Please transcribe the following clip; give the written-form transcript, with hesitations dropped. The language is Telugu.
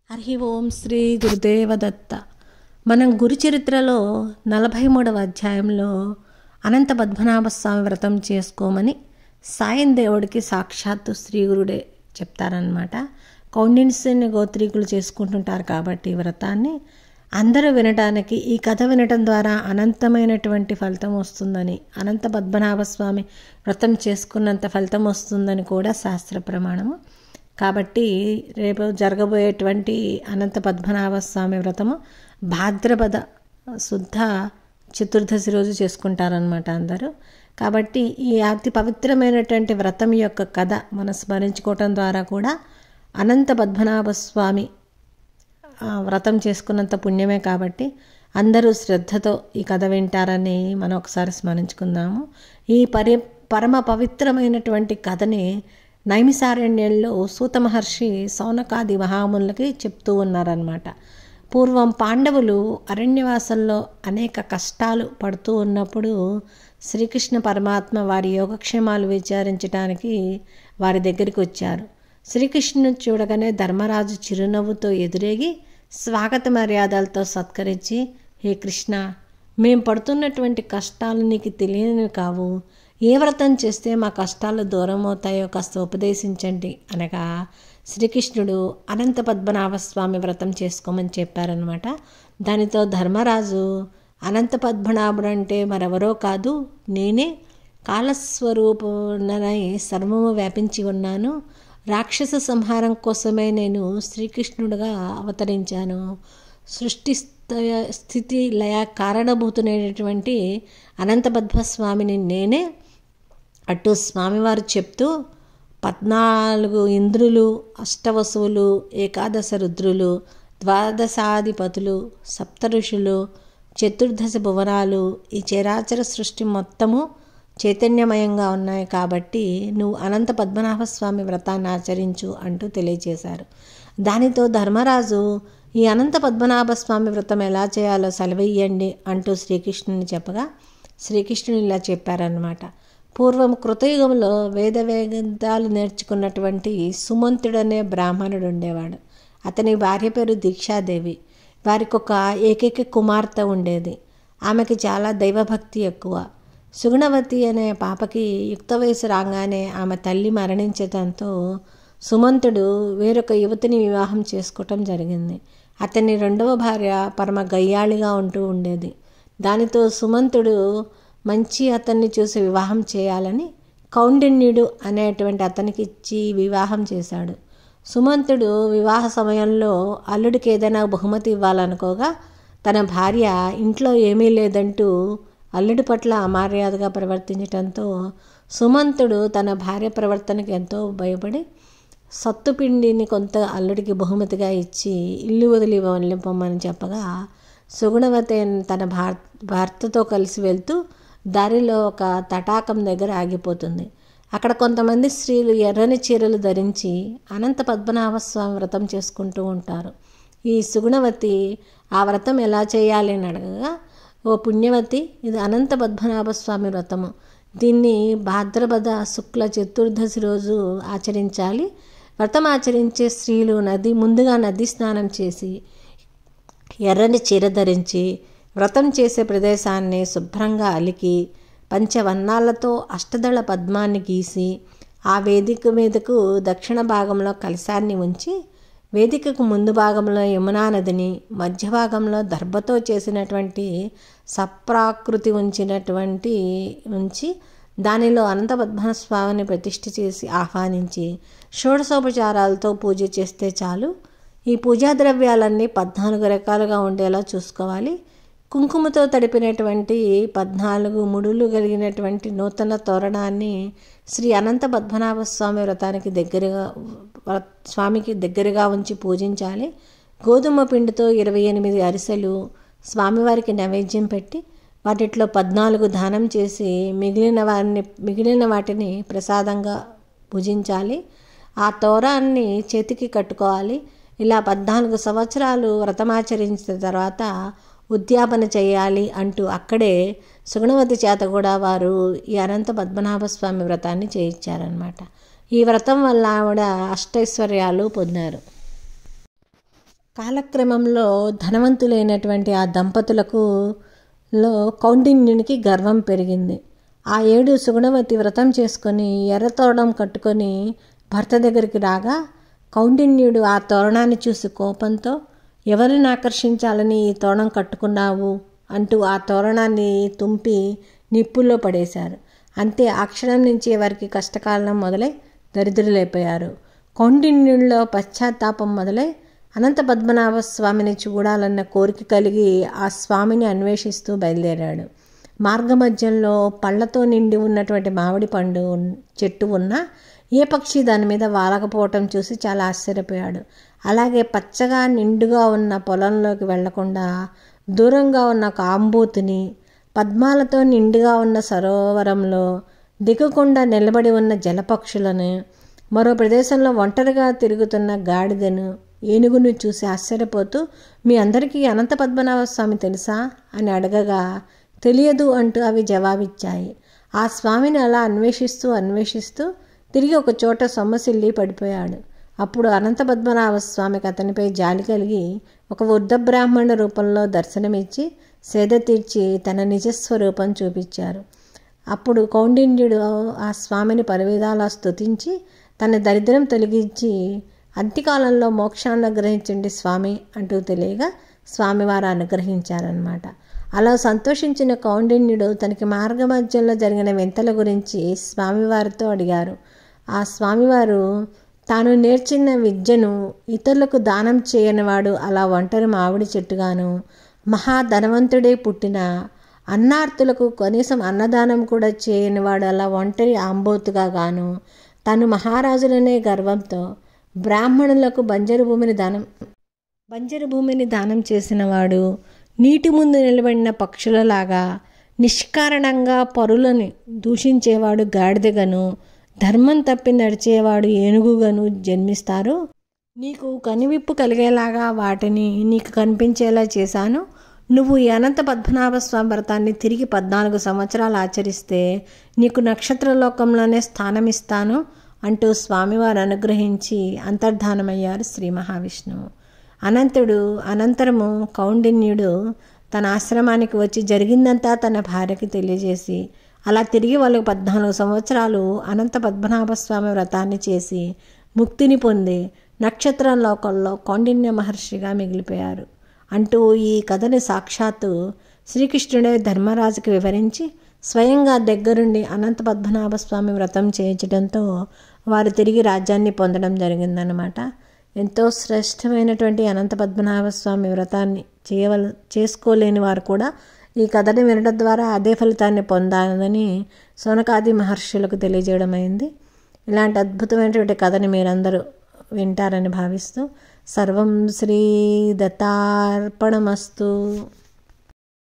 హరి ఓం శ్రీ గురుదేవదత్త. మనం గురుచరిత్రలో 43వ అధ్యాయంలో అనంత పద్మనాభ స్వామి వ్రతం చేసుకోమని సాయం దేవుడికి సాక్షాత్తు శ్రీ గురుడే చెప్తారనమాట. కౌండిన్యుని గోత్రీకులు చేసుకుంటుంటారు కాబట్టి ఈ వ్రతాన్ని అందరూ వినడానికి, ఈ కథ వినటం ద్వారా అనంతమైనటువంటి ఫలితం వస్తుందని, అనంత పద్మనాభ స్వామి వ్రతం చేసుకున్నంత ఫలితం వస్తుందని కూడా శాస్త్ర ప్రమాణము. కాబట్టి రేపు జరగబోయేటువంటి అనంత పద్మనాభ స్వామి వ్రతము భాద్రపద శుద్ధ చతుర్దశి రోజు చేసుకుంటారనమాట అందరూ. కాబట్టి ఈ అతి పవిత్రమైనటువంటి వ్రతం యొక్క కథ మనం స్మరించుకోవటం ద్వారా కూడా అనంత పద్మనాభ స్వామి వ్రతం చేసుకున్నంత పుణ్యమే. కాబట్టి అందరూ శ్రద్ధతో ఈ కథ వింటారని మనం ఒకసారి స్మరించుకుందాము. ఈ పరమ పవిత్రమైనటువంటి కథని నైమిసారణ్యంలో సూత మహర్షి సౌనకాది మహామునులకి చెప్తూ ఉన్నారన్నమాట. పూర్వం పాండవులు అరణ్యవాసంలో అనేక కష్టాలు పడుతూ ఉన్నప్పుడు శ్రీకృష్ణ పరమాత్మ వారి యోగక్షేమాలు విచారించడానికి వారి దగ్గరికి వచ్చారు. శ్రీకృష్ణుని చూడగానే ధర్మరాజు చిరునవ్వుతో ఎదురేగి స్వాగత మర్యాదలతో సత్కరించి, హే కృష్ణ, మేం పడుతున్నటువంటి కష్టాలు నీకు తెలియనివి కావు. ఏ వ్రతం చేస్తే మా కష్టాలు దూరం అవుతాయో కాస్త ఉపదేశించండి అనగా శ్రీకృష్ణుడు అనంత పద్మనాభ స్వామి వ్రతం చేసుకోమని చెప్పారనమాట. దానితో ధర్మరాజు, అనంత పద్మనాభుడు అంటే మరెవరో కాదు, నేనే కాలస్వరూపునై సర్వము వ్యాపించి ఉన్నాను. రాక్షస సంహారం కోసమే నేను శ్రీకృష్ణుడుగా అవతరించాను. సృష్టి స్థితి లయ కారణభూతునైనటువంటి అనంత పద్మస్వామిని నేనే. అటు స్వామివారు చెప్తూ 14 ఇంద్రులు, అష్టవసువులు, ఏకాదశ రుద్రులు, ద్వాదశాధిపతులు, సప్త ఋషులు, చతుర్దశ భువనాలు, ఈ చరాచర సృష్టి మొత్తము చైతన్యమయంగా ఉన్నాయి. కాబట్టి నువ్వు అనంత పద్మనాభ స్వామి వ్రతాన్ని ఆచరించు అంటూ తెలియజేశారు. దానితో ధర్మరాజు, ఈ అనంత పద్మనాభ స్వామి వ్రతం ఎలా చేయాలో సెలవియ్యండి అంటూ శ్రీకృష్ణుని చెప్పగా శ్రీకృష్ణుని ఇలా చెప్పారన్నమాట. పూర్వం కృతయుగంలో వేదాలు నేర్చుకున్నటువంటి సుమంతుడనే బ్రాహ్మణుడు ఉండేవాడు. అతని భార్య పేరు దీక్షాదేవి. వారికి ఒక ఏకైక కుమార్తె ఉండేది. ఆమెకి చాలా దైవభక్తి ఎక్కువ. సుగుణవతి అనే పాపకి యుక్త వయసు రాగానే ఆమె తల్లి మరణించడంతో సుమంతుడు వేరొక యువతిని వివాహం చేసుకోవటం జరిగింది. అతని రెండవ భార్య పరమ గయ్యాళిగా ఉంటూ ఉండేది. దానితో సుమంతుడు మంచి అతన్ని చూసి వివాహం చేయాలని కౌండిన్యుడు అనేటువంటి అతనికి ఇచ్చి వివాహం చేశాడు. సుమంతుడు వివాహ సమయంలో అల్లుడికి ఏదైనా బహుమతి ఇవ్వాలనుకోగా తన భార్య ఇంట్లో ఏమీ లేదంటూ అల్లుడి పట్ల అమర్యాదగా ప్రవర్తించడంతో సుమంతుడు తన భార్య ప్రవర్తనకు ఎంతో భయపడి సత్తుపిండిని కొంత అల్లుడికి బహుమతిగా ఇచ్చి ఇల్లు వదిలి వెళ్ళిపోమని చెప్పగా సుగుణవతి తన భర్తతో కలిసి వెళ్తూ దారిలో ఒక తటాకం దగ్గర ఆగిపోతుంది. అక్కడ కొంతమంది స్త్రీలు ఎర్రని చీరలు ధరించి అనంత పద్మనాభ స్వామి వ్రతం చేసుకుంటూ ఉంటారు. ఈ సుగుణవతి ఆ వ్రతం ఎలా చేయాలి అని అడగగా, ఓ పుణ్యవతి, ఇది అనంత పద్మనాభ స్వామి వ్రతము. దీన్ని భాద్రపద శుక్ల చతుర్దశి రోజు ఆచరించాలి. వ్రతం ఆచరించే స్త్రీలు ముందుగా నది స్నానం చేసి ఎర్రని చీర ధరించి వ్రతం చేసే ప్రదేశాన్ని శుభ్రంగా అలికి పంచవర్ణాలతో అష్టదళ పద్మాన్ని గీసి ఆ వేదిక మీదకు దక్షిణ భాగంలో కలశాన్ని ఉంచి వేదికకు ముందు భాగంలో యమునా నదిని, మధ్య భాగంలో దర్భతో చేసినటువంటి సప్రాకృతి ఉంచి దానిలో అనంత పద్మస్వామిని ప్రతిష్ఠ చేసి ఆహ్వానించి షోడశోపచారాలతో పూజ చేస్తే చాలు. ఈ పూజా ద్రవ్యాలన్నీ 14 రకాలుగా ఉండేలా చూసుకోవాలి. కుంకుమతో తడిపినటువంటి 14 ముడులు కలిగినటువంటి నూతన తోరణాన్ని శ్రీ అనంత పద్మనాభ స్వామి స్వామికి దగ్గరగా ఉంచి పూజించాలి. గోధుమ పిండితో 28 అరిసెలు స్వామివారికి నైవేద్యం పెట్టి వాటిలో 14 దానం చేసి మిగిలిన వాటిని ప్రసాదంగా పూజించాలి. ఆ తోరాన్ని చేతికి కట్టుకోవాలి. ఇలా 14 సంవత్సరాలు వ్రతమాచరించిన తర్వాత ఉద్యాపన చేయాలి అంటూ అక్కడే సుగుణవతి చేత కూడా వారు ఈ అనంత పద్మనాభ స్వామి వ్రతాన్ని చేయించారనమాట. ఈ వ్రతం వల్ల ఆవిడ అష్టైశ్వర్యాలు పొందారు. కాలక్రమంలో ధనవంతులైనటువంటి ఆ దంపతులకు కౌండిన్యునికి గర్వం పెరిగింది. ఆ ఏడు సుగుణవతి వ్రతం చేసుకొని ఎర్రతోరణం కట్టుకొని భర్త దగ్గరికి రాగా కౌండిన్యుడు ఆ తోరణాన్ని చూసి కోపంతో, ఎవరిని ఆకర్షించాలని ఈ తోరణం కట్టుకున్నావు అంటూ ఆ తోరణాన్ని తుంపి నిప్పుల్లో పడేశారు. అంతే ఆ క్షణం నుంచి వారికి కష్టకాలం మొదలై దరిద్రులైపోయారు. కౌండిన్యుడిలో పశ్చాత్తాపం మొదలై అనంత పద్మనాభ స్వామిని చూడాలన్న కోరిక కలిగి ఆ స్వామిని అన్వేషిస్తూ బయలుదేరాడు. మార్గమధ్యంలో పళ్లతో నిండి ఉన్నటువంటి మామిడి పండు చెట్టు ఉన్నా ఏ పక్షి దాని మీద వాలకపోవటం చూసి చాలా ఆశ్చర్యపోయాడు. అలాగే పచ్చగా నిండుగా ఉన్న పొలంలోకి వెళ్లకుండా దూరంగా ఉన్న ఒక ఆంబూతిని, పద్మాలతో నిండుగా ఉన్న సరోవరంలో దిగకుండా నిలబడి ఉన్న జలపక్షులను, మరో ప్రదేశంలో ఒంటరిగా తిరుగుతున్న గాడిదను, ఏనుగును చూసి ఆశ్చర్యపోతూ, మీ అందరికీ అనంత పద్మనాభ స్వామి తెలుసా అని అడగగా తెలియదు అంటూ అవి జవాబిచ్చాయి. ఆ స్వామిని అలా అన్వేషిస్తూ తిరిగి ఒక చోట సొమ్మసిల్లి పడిపోయాడు. అప్పుడు అనంత పద్మనాభ స్వామికి అతనిపై జాలి కలిగి ఒక వృద్ధ బ్రాహ్మణ రూపంలో దర్శనమిచ్చి సేద తీర్చి తన నిజస్వరూపం చూపించారు. అప్పుడు కౌండిన్యుడు ఆ స్వామిని పలువిధాలా స్తుతించి తన దరిద్రం తొలగించి అంత్యకాలంలో మోక్షాన్ని అనుగ్రహించండి స్వామి అంటూ తెలియగా స్వామివారు అనుగ్రహించారన్నమాట. అలా సంతోషించిన కౌండిన్యుడు తనకి మార్గమధ్యంలో జరిగిన వింతల గురించి స్వామివారితో అడిగారు. ఆ స్వామివారు తాను నేర్చిన విద్యను ఇతరులకు దానం చేయనివాడు అలా ఒంటరి మామిడి చెట్టుగాను, మహాధనవంతుడే పుట్టిన అన్నార్తులకు కనీసం అన్నదానం కూడా చేయనివాడు అలా ఒంటరి ఆంబోతుగా గాను, తాను మహారాజులనే గర్వంతో బ్రాహ్మణులకు బంజరు భూమిని దానం చేసినవాడు, నీటి ముందు నిలబడిన పక్షులలాగా నిష్కారణంగా పరులను దూషించేవాడు గాడిదగను, ధర్మం తప్పి నడిచేవాడు ఏనుగుగాను జన్మిస్తారు. నీకు కనువిప్పు కలిగేలాగా వాటిని నీకు కనిపించేలా చేశాను. నువ్వు ఈ అనంత పద్మనాభ స్వామి వ్రతాన్ని తిరిగి 14 సంవత్సరాలు ఆచరిస్తే నీకు నక్షత్రలోకంలోనే స్థానమిస్తాను అంటూ స్వామివారు అనుగ్రహించి అంతర్ధానమయ్యారు శ్రీ మహావిష్ణువు. అనంతరము కౌండిన్యుడు తన ఆశ్రమానికి వచ్చి జరిగిందంతా తన భార్యకి తెలియజేసి అలా తిరిగి వాళ్ళకు 14 సంవత్సరాలు అనంత పద్మనాభ స్వామి వ్రతాన్ని చేసి ముక్తిని పొంది నక్షత్ర లోకంలో కౌండిన్య మహర్షిగా మిగిలిపోయారు అంటూ ఈ కథని సాక్షాత్తు శ్రీకృష్ణుడే ధర్మరాజుకి వివరించి స్వయంగా దగ్గరుండి అనంత పద్మనాభ స్వామి వ్రతం చేయించడంతో వారు తిరిగి రాజ్యాన్ని పొందడం జరిగిందనమాట. ఎంతో శ్రేష్టమైనటువంటి అనంత పద్మనాభ స్వామి వ్రతాన్ని చేసుకోలేని వారు కూడా ఈ కథని వినడం ద్వారా అదే ఫలితాన్ని పొందాలని శౌనకాది మహర్షులకు తెలియజేయడం అయింది. ఇలాంటి అద్భుతమైనటువంటి కథని మీరందరూ వింటారని భావిస్తూ సర్వం శ్రీ దత్తార్పణమస్తు.